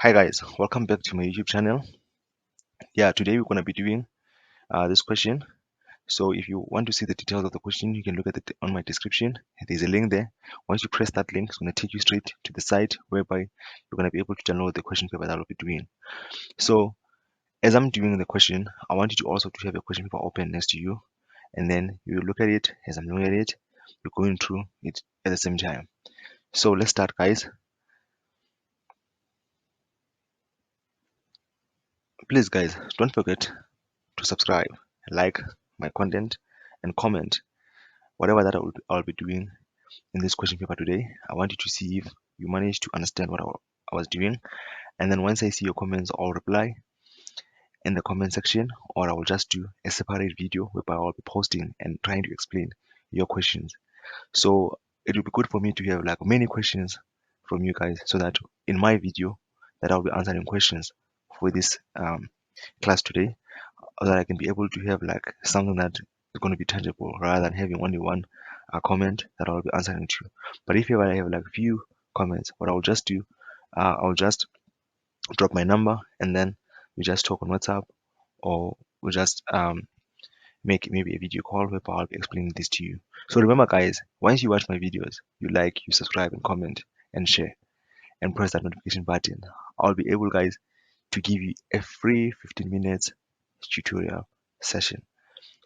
Hi guys, welcome back to my YouTube channel. Yeah, today we're gonna be doing this question. So if you want to see the details of the question, you can look at it on my description. There's a link there. Once you press that link, it's gonna take you straight to the site whereby you're gonna be able to download the question paper that I'll be doing. So as I'm doing the question, I want you to also to have a question paper open next to you, and then you look at it as I'm looking at it. You're going through it at the same time. So let's start, guys. Please, guys, don't forget to subscribe, like my content, and comment whatever that I'll be doing in this question paper today. I want you to see if you manage to understand what I was doing. And then once I see your comments, I'll reply in the comment section, or I will just do a separate video whereby I'll be posting and trying to explain your questions. So it will be good for me to have like many questions from you guys so that in my video that I'll be answering questions for this class today, so that I can be able to have like something that is going to be tangible rather than having only one comment that I'll be answering to. But if ever I have like few comments, what I'll just do, I'll just drop my number and then we just talk on WhatsApp, or we just make maybe a video call where I'll be explaining this to you. So remember, guys, once you watch my videos, you like, you subscribe, and comment, and share, and press that notification button. I'll be able, guys, to give you a free 15 minutes tutorial session.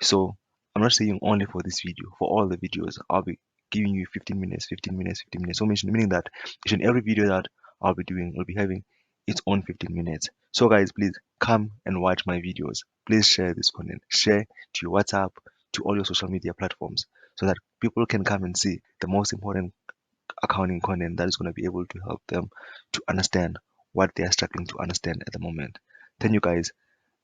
So I'm not saying only for this video, for all the videos, I'll be giving you 15 minutes, 15 minutes, 15 minutes. So meaning that each and every video that I'll be doing will be having its own 15 minutes. So guys, please come and watch my videos. Please share this content. Share to your WhatsApp, to all your social media platforms, so that people can come and see the most important accounting content that is going to be able to help them to understand what they are struggling to understand at the moment. Thank you, guys.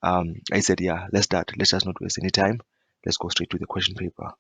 I said, yeah, let's start. Let's just not waste any time. Let's go straight to the question paper.